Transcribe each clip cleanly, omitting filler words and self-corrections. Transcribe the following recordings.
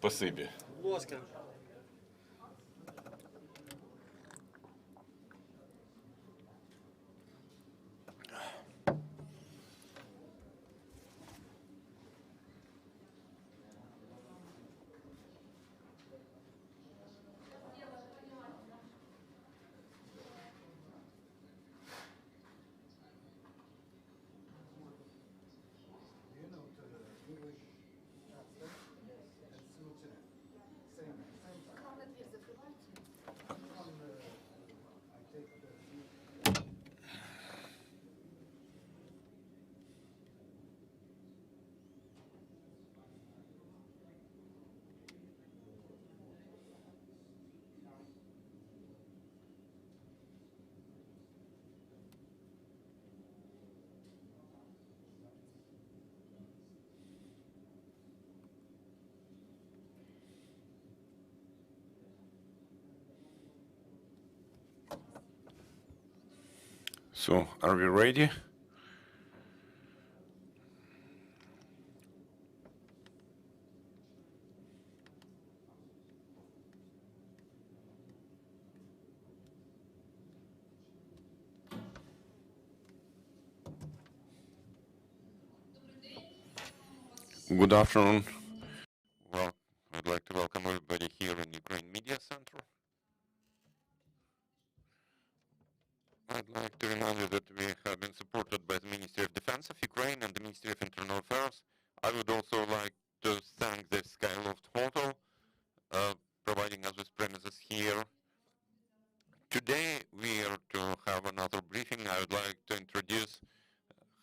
Спасибі. Будь ласка. So, are we ready? Good afternoon. Well, I'd like to welcome everybody here in Ukraine Media Center. I'd like to remind you that we have been supported by the Ministry of Defense of Ukraine and the Ministry of Internal Affairs. I would also like to thank the Skyloft Hotel, providing us with premises here. Today we are to have another briefing. I would like to introduce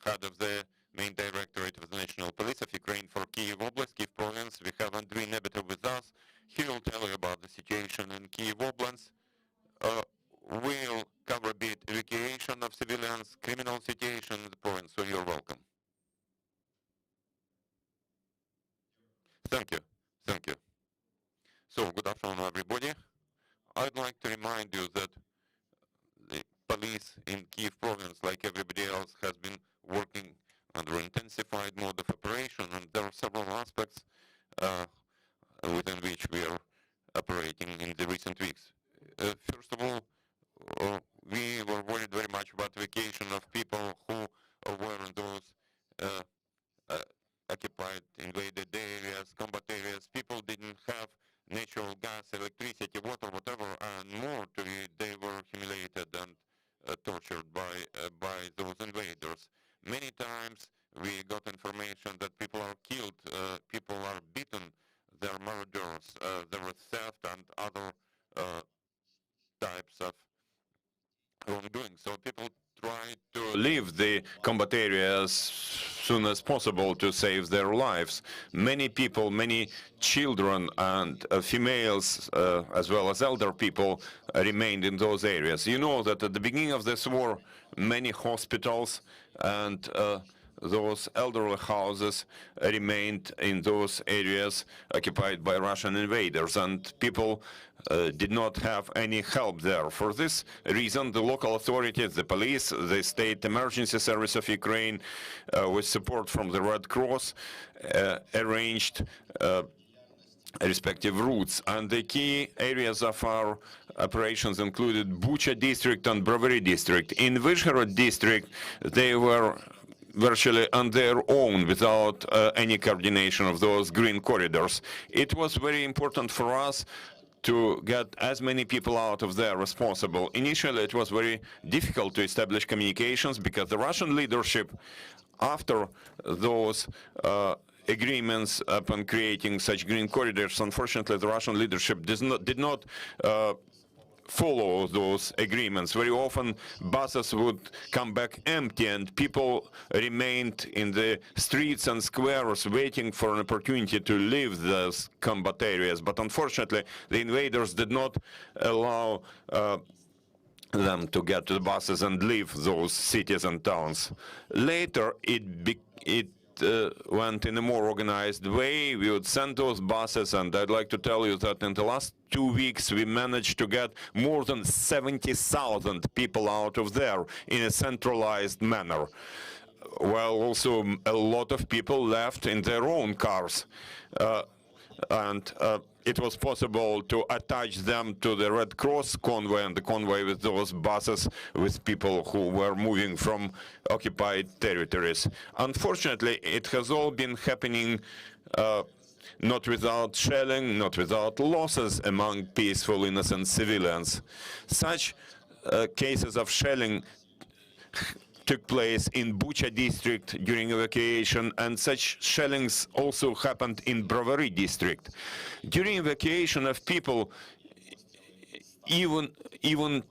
head of the main directorate of the National Police of Ukraine for Kyiv Oblast, Kyiv province. We have Andriy Nebytov with us. He will tell you about the situation in Kyiv Oblast. We'll cover a bit evacuation of civilians, criminal situation in the province, so you're welcome. Thank you. Thank you. So, good afternoon, everybody. I'd like to remind you that the police in Kyiv province, like everybody else, has been working under intensified mode of operation, and there are several aspects within which we are operating in the recent weeks. First of all, we were worried very much about evacuation of people who were in those occupied, invaded areas, combat areas. People didn't have natural gas, electricity, water, whatever, and more to it, they were humiliated and tortured by those invaders. Many times we got information that people are killed, people are beaten, they're murderers, there was theft and other types of wrongdoing. So people try to leave the combat areas as soon as possible to save their lives. Many people, many children and females, as well as elder people, remained in those areas. You know that at the beginning of this war, many hospitals and those elderly houses remained in those areas occupied by Russian invaders, and people did not have any help there. For this reason, the local authorities, the police, the State Emergency Service of Ukraine, with support from the Red Cross, arranged respective routes. And the key areas of our operations included Bucha district and Brovary district. In Vyshgorod district, they were virtually on their own without any coordination of those green corridors. It was very important for us to get as many people out of there as possible. Initially, it was very difficult to establish communications because the Russian leadership, after those agreements upon creating such green corridors, unfortunately, the Russian leadership did not follow those agreements. Very often buses would come back empty and people remained in the streets and squares waiting for an opportunity to leave those combat areas. But unfortunately, the invaders did not allow them to get to the buses and leave those cities and towns. Later, it went in a more organized way. We would send those buses, and I'd like to tell you that in the last 2 weeks we managed to get more than 70,000 people out of there in a centralized manner. Well, also a lot of people left in their own cars. and it was possible to attach them to the Red Cross convoy, and the convoy with those buses with people who were moving from occupied territories. Unfortunately, it has all been happening not without shelling, not without losses among peaceful, innocent civilians. Such cases of shelling took place in Bucha district during evacuation, and such shellings also happened in Brovary district. During evacuation of people, even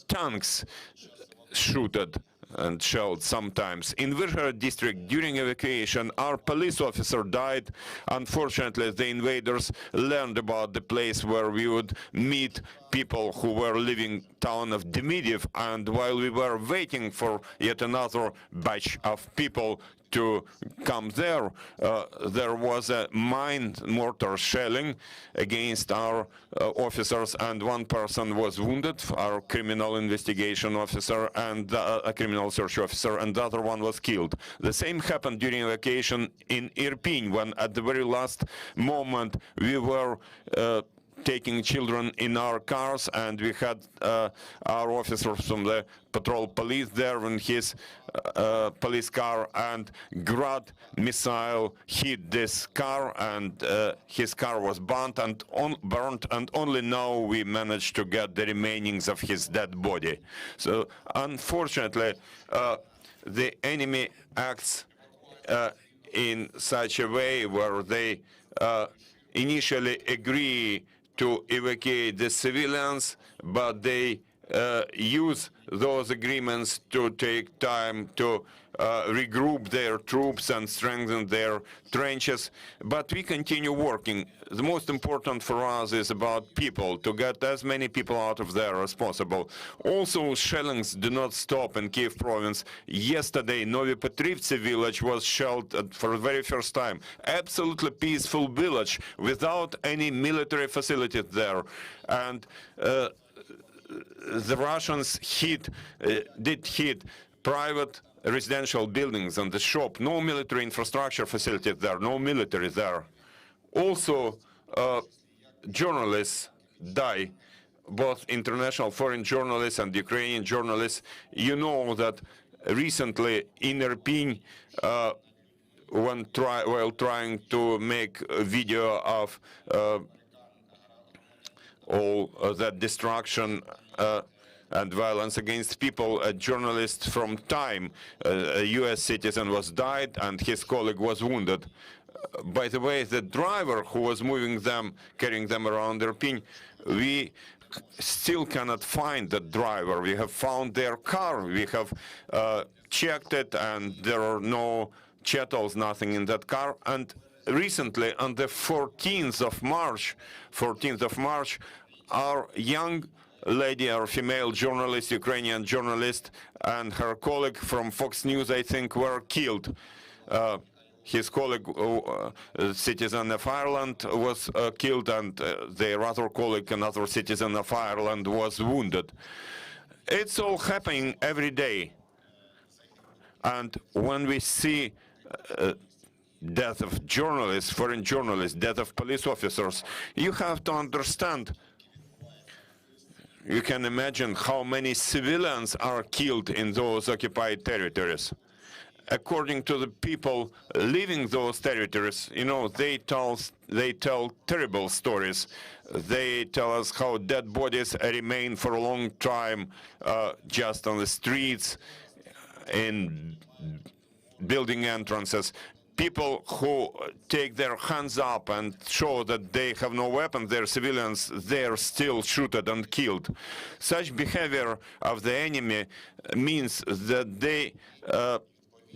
tanks shooted and shelled sometimes. In Virgorod district, during evacuation, our police officer died. Unfortunately, the invaders learned about the place where we would meet people who were living town of Demidov, and while we were waiting for yet another batch of people to come there, there was a mortar shelling against our officers, and one person was wounded, our criminal investigation officer and a criminal search officer, and the other one was killed. The same happened during evacuation in Irpin, when at the very last moment we were taking children in our cars, and we had our officers from the patrol police there in his police car, and Grad missile hit this car, and his car was burnt, and only now we managed to get the remainings of his dead body. So unfortunately, the enemy acts in such a way where they initially agree to evacuate the civilians, but they use those agreements to take time to regroup their troops and strengthen their trenches. But we continue working. The most important for us is about people, to get as many people out of there as possible. Also, shellings do not stop in Kyiv province. Yesterday, Novi Petrivtsi village was shelled for the very first time. Absolutely peaceful village without any military facilities there. And the Russians did hit private residential buildings and the shop. No military infrastructure facilities there, no military there. Also, journalists die, both international foreign journalists and Ukrainian journalists. You know that recently in Irpin, while trying to make a video of all that destruction and violence against people, a journalist from Time, a US citizen, was died and his colleague was wounded. By the way, the driver who was moving them, carrying them around Irpin, we still cannot find the driver. We have found their car, we have checked it, and there are no chattels, nothing in that car. And recently, on the 14th of March, our young lady, our female journalist, Ukrainian journalist, and her colleague from Fox News, I think, were killed. His colleague, citizen of Ireland, was killed, and their other colleague, another citizen of Ireland, was wounded. It's all happening every day. And when we see death of journalists, foreign journalists, death of police officers, you have to understand, you can imagine how many civilians are killed in those occupied territories. According to the people living those territories, you know, they tell terrible stories. They tell us how dead bodies remain for a long time just on the streets, in building entrances. People who take their hands up and show that they have no weapons, they're civilians, they're still shooted and killed. Such behavior of the enemy means that they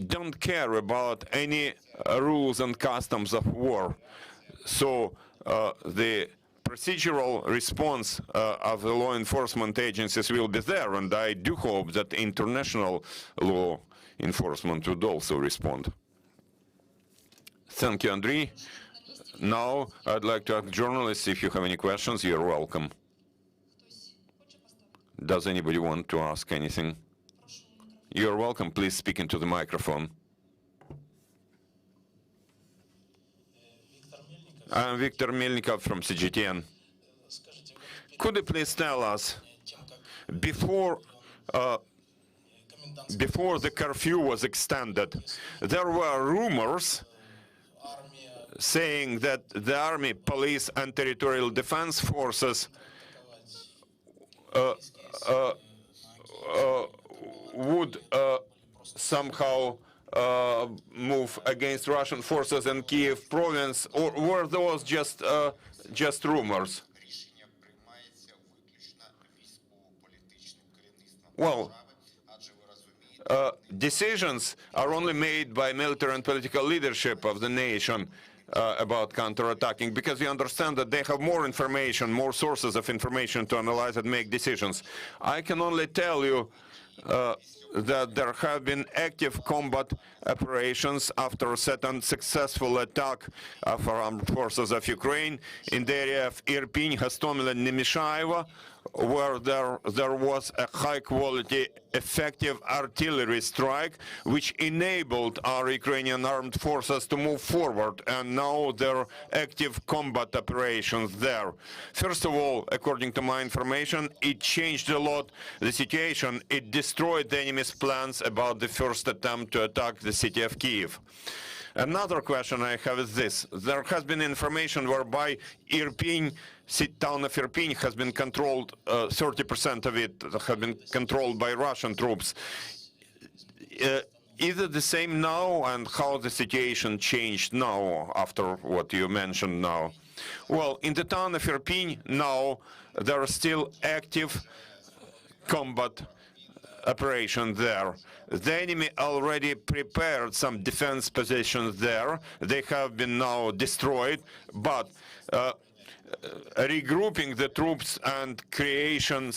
don't care about any rules and customs of war. So the procedural response of the law enforcement agencies will be there, and I do hope that international law enforcement would also respond. Thank you, Andriy. Now, I'd like to ask journalists, if you have any questions, you're welcome. Does anybody want to ask anything? You're welcome. Please speak into the microphone. I'm Viktor Melnikov from CGTN. Could you please tell us, before the curfew was extended, there were rumors saying that the army, police, and territorial defense forces would somehow move against Russian forces in Kyiv province, or were those just rumors? Well, decisions are only made by military and political leadership of the nation about counterattacking, because you understand that they have more information, more sources of information to analyze and make decisions. I can only tell you that there have been active combat operations after a certain successful attack of armed forces of Ukraine in the area of Irpin, Hostomel, and Nemyshaevo, where there was a high-quality, effective artillery strike, which enabled our Ukrainian armed forces to move forward, and now there are active combat operations there. First of all, according to my information, it changed a lot the situation. It destroyed the enemy's plans about the first attempt to attack the city of Kyiv. Another question I have is this. There has been information whereby Irpin, town of Irpin, has been controlled, 30% of it have been controlled by Russian troops. Is it the same now, and how the situation changed now after what you mentioned now? Well, in the town of Irpin now, there are still active combat operation there. The enemy already prepared some defense positions there. They have been now destroyed, but regrouping the troops and creation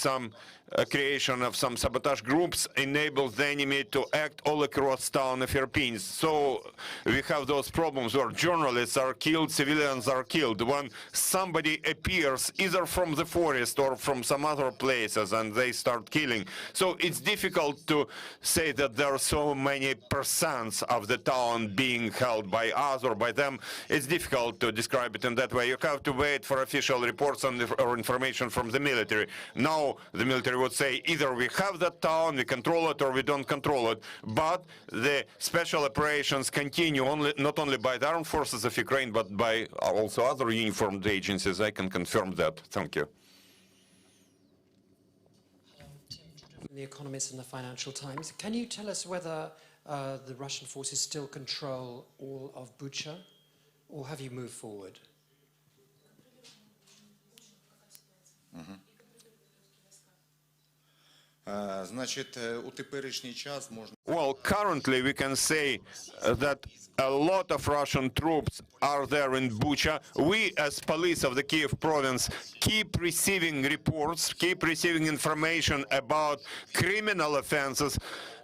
of some sabotage groups enables the enemy to act all across town of Irpin. So we have those problems where journalists are killed, civilians are killed. When somebody appears either from the forest or from some other places and they start killing. So it's difficult to say that there are so many percents of the town being held by us or by them. It's difficult to describe it in that way. You have to wait for official reports or information from the military. Now the military would say either we have that town, we control it, or we don't control it. But the special operations continue not only by the armed forces of Ukraine, but by also other uniformed agencies. I can confirm that. Thank you. The Economist and the Financial Times. Can you tell us whether the Russian forces still control all of Bucha, or have you moved forward? Well, currently we can say that a lot of Russian troops are there in Bucha. We, as police of the Kyiv province, keep receiving reports, keep receiving information about criminal offenses,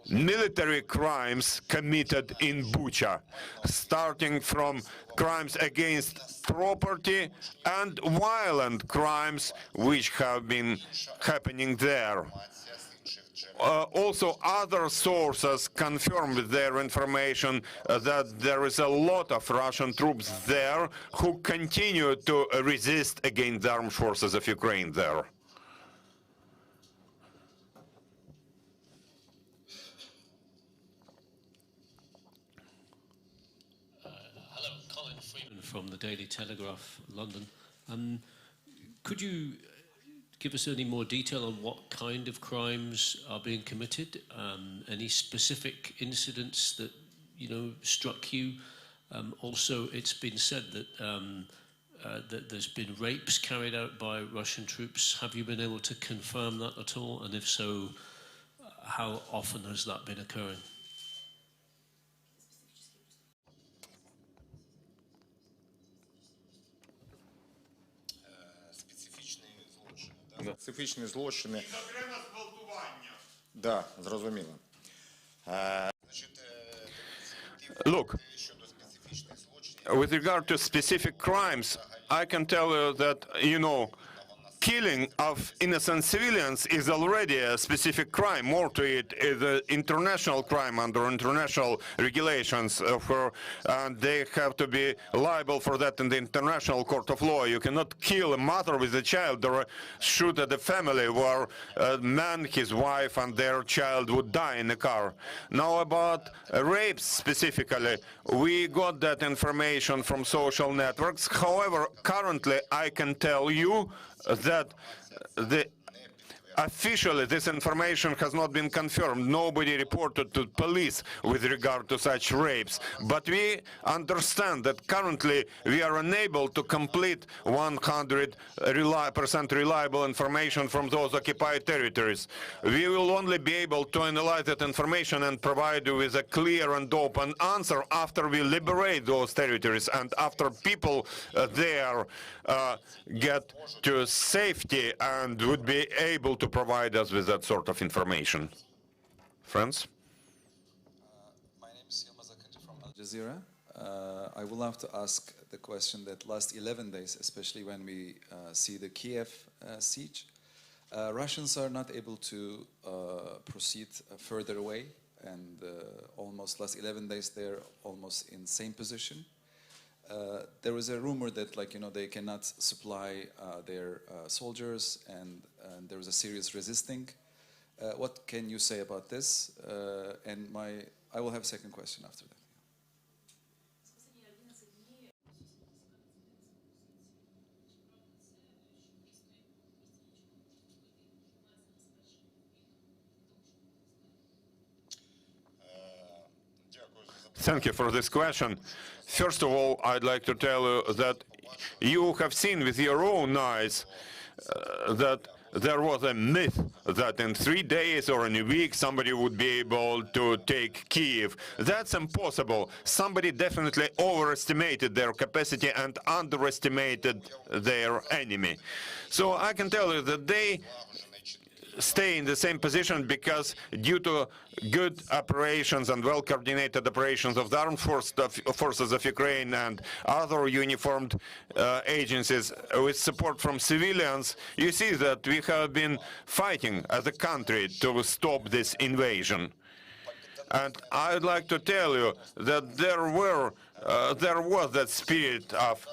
military crimes committed in Bucha, starting from crimes against property and violent crimes which have been happening there. Also, other sources confirmed their information that there is a lot of Russian troops there who continue to resist against the armed forces of Ukraine there. Hello, Colin Freeman from the Daily Telegraph, London. Could you give us any more detail on what kind of crimes are being committed? Any specific incidents that struck you? Also, it's been said that that there's been rapes carried out by Russian troops. Have you been able to confirm that at all? And if so, how often has that been occurring? Специфічні злочини. Да, зрозуміло. Look, with regard to specific crimes, I can tell you that, killing of innocent civilians is already a specific crime. More to it is an international crime under international regulations, and they have to be liable for that in the International Court of Law. You cannot kill a mother with a child or shoot at a family where a man, his wife, and their child would die in a car. Now about rapes specifically, we got that information from social networks. However, currently I can tell you that officially this information has not been confirmed. Nobody reported to police with regard to such rapes. But we understand that currently we are unable to complete 100% reliable information from those occupied territories. We will only be able to analyze that information and provide you with a clear and open answer after we liberate those territories and after people there get to safety and would be able to provide us with that sort of information. Friends? My name is Yilmaz Akıncı from Al Jazeera. I would love to ask the question that last 11 days, especially when we see the Kyiv siege, Russians are not able to proceed further away, and almost last 11 days they're almost in same position. There was a rumor that, they cannot supply their soldiers, and there was a serious resisting. What can you say about this? And I will have a second question after that. Thank you for this question. First of all, I'd like to tell you that you have seen with your own eyes that there was a myth that in 3 days or in a week somebody would be able to take Kyiv. That's impossible. Somebody definitely overestimated their capacity and underestimated their enemy. So I can tell you that they stay in the same position because due to good operations and well-coordinated operations of the armed forces of Ukraine and other uniformed agencies with support from civilians, you see that we have been fighting as a country to stop this invasion. And I'd like to tell you that there was that spirit of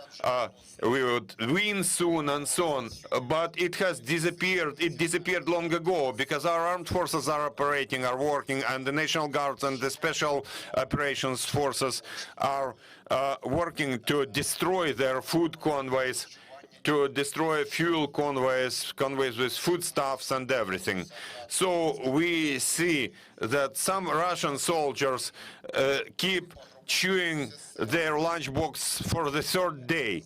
we would win soon and so on, but it has disappeared. It disappeared long ago because our armed forces are operating, are working, and the National Guards and the Special Operations Forces are working to destroy their food convoys, to destroy fuel convoys with foodstuffs and everything. So we see that some Russian soldiers keep chewing their lunchbox for the third day.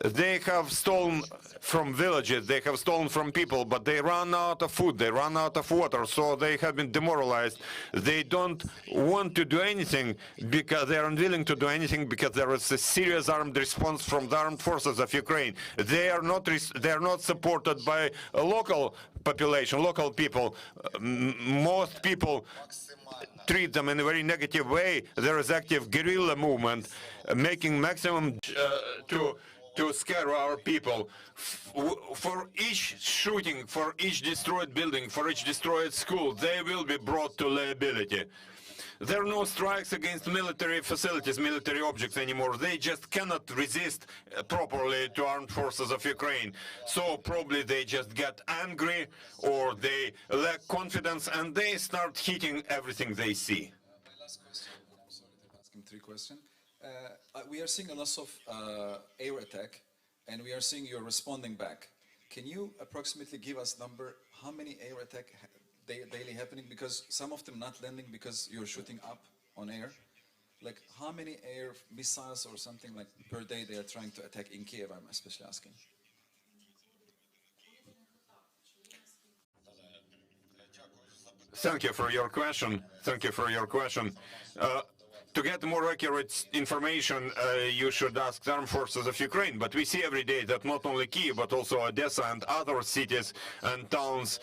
They have stolen from villages, they have stolen from people, but they run out of food, they run out of water, so they have been demoralized. They don't want to do anything because they are unwilling to do anything because there is a serious armed response from the armed forces of Ukraine. They are not supported by a local population, local people. Most people treat them in a very negative way. There is active guerrilla movement making maximum to scare our people. For each shooting, for each destroyed building, for each destroyed school, they will be brought to liability. There are no strikes against military facilities, military objects anymore. They just cannot resist properly to armed forces of Ukraine. So probably they just get angry or they lack confidence and they start hitting everything they see. My last question, I'm sorry to ask him 3 questions. We are seeing a lot of air attack, and we are seeing you're responding back. Can you approximately give us number how many air attack daily happening? Because some of them not landing because you're shooting up on air. Like how many air missiles or something like per day they are trying to attack in Kyiv? I'm especially asking. Thank you for your question. Thank you for your question. To get more accurate information, you should ask the armed forces of Ukraine. But we see every day that not only Kyiv, but also Odessa and other cities and towns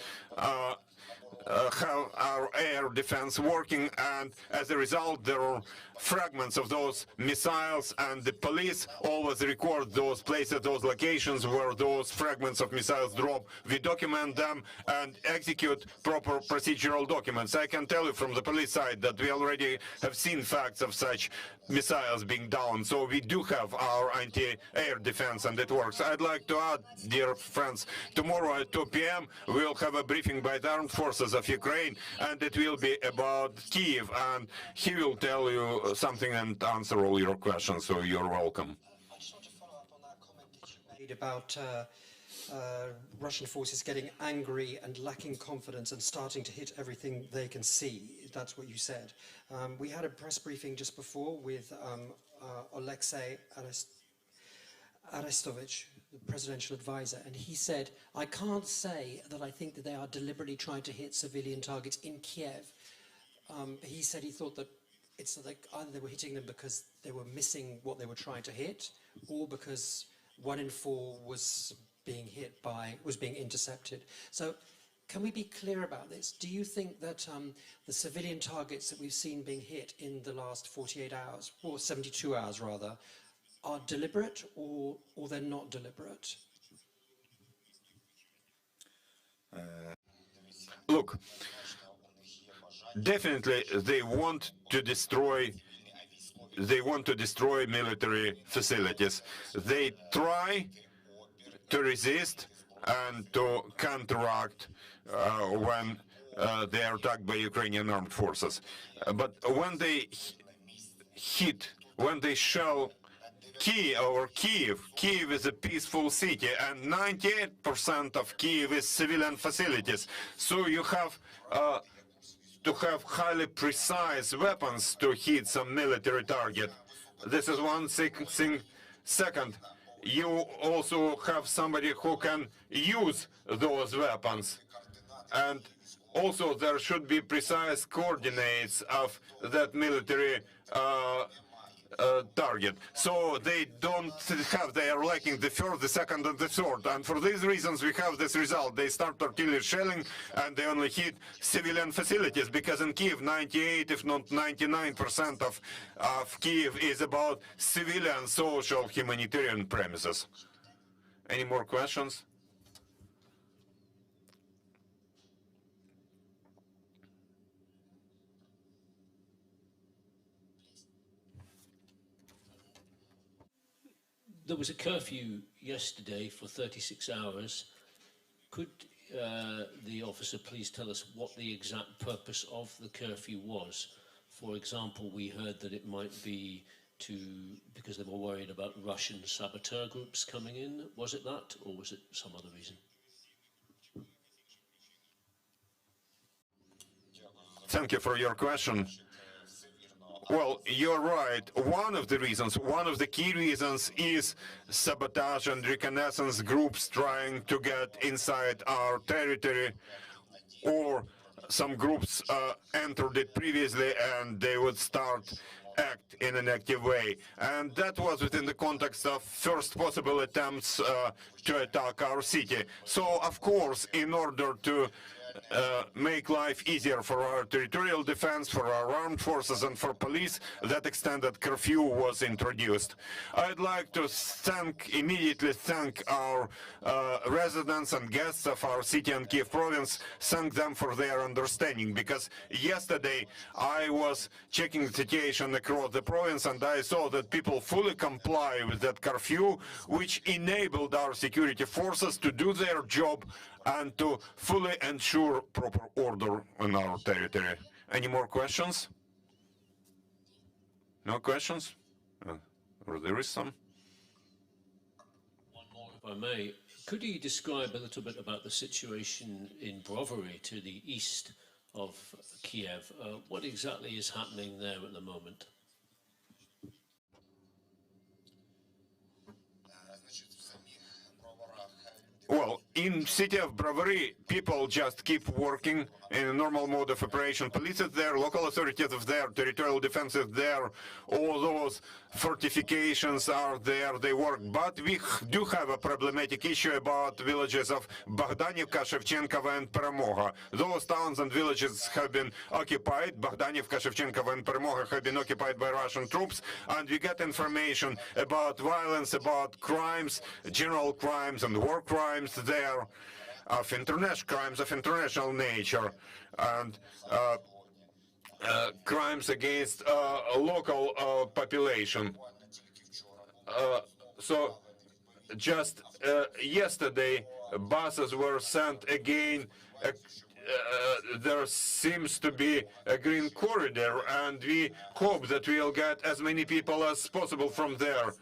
have our air defense working, and as a result there are fragments of those missiles, and the police always record those places, those locations where those fragments of missiles drop. We document them and execute proper procedural documents. I can tell you from the police side that we already have seen facts of such missiles being down, so we do have our anti-air defense and it works. I'd like to add, dear friends, tomorrow at 2 p.m. we'll have a briefing by the armed forces of Ukraine, and it will be about Kyiv, and he will tell you something and answer all your questions, so you're welcome. I just want to follow up on that comment that you made about Russian forces getting angry and lacking confidence and starting to hit everything they can see. That's what you said. We had a press briefing just before with Alexei Arestovich, the presidential advisor, and he said, I can't say that I think that they are deliberately trying to hit civilian targets in Kiev. He said he thought that it's like either they were hitting them because they were missing what they were trying to hit, or because 1 in 4 was being intercepted. So can we be clear about this? Do you think that the civilian targets that we've seen being hit in the last 48 hours, or 72 hours rather, are deliberate, or they're not deliberate? Look, definitely they want to destroy military facilities. They try to resist and to counteract when they are attacked by Ukrainian armed forces. But when they shell Kyiv is a peaceful city, and 98% of Kyiv is civilian facilities. So you have to have highly precise weapons to hit some military target. This is one thing. Second, you also have somebody who can use those weapons. And also there should be precise coordinates of that military target. So they are lacking the first, the second, and the third. And for these reasons we have this result. They start artillery shelling and they only hit civilian facilities, because in Kyiv 98, if not 99% of Kyiv is about civilian, social, humanitarian premises. Any more questions? There was a curfew yesterday for 36 hours. Could the officer please tell us what the exact purpose of the curfew was? For example, we heard that it might be because they were worried about Russian saboteur groups coming in. Was it that, or was it some other reason? Thank you for your question. Well, you're right. One of the key reasons is sabotage and reconnaissance groups trying to get inside our territory, or some groups entered it previously and they would start act in an active way. And that was within the context of first possible attempts to attack our city. So, of course, in order to make life easier for our territorial defense, for our armed forces, and for police, that extended curfew was introduced. I'd like to immediately thank our residents and guests of our city and Kyiv province, thank them for their understanding, because yesterday I was checking the situation across the province and I saw that people fully comply with that curfew, which enabled our security forces to do their job and to fully ensure proper order on our territory. Any more questions? No questions? Or there is some? One more, if I may. Could you describe a little bit about the situation in Brovary to the east of Kiev? What exactly is happening there at the moment? Well, in city of Brovary, people just keep working in a normal mode of operation. Police is there, local authorities are there, territorial defense is there, all those fortifications are there, they work. But we do have a problematic issue about villages of Bogdanivka, Shevchenkova and Peremoga. Those towns and villages have been occupied. Bogdanivka, Shevchenkova and Peremoga have been occupied by Russian troops, and we get information about violence, about crimes, general crimes and war crimes there, of international crimes of international nature, and crimes against local population. So just yesterday, buses were sent again. There seems to be a green corridor, and we hope that we'll get as many people as possible from there.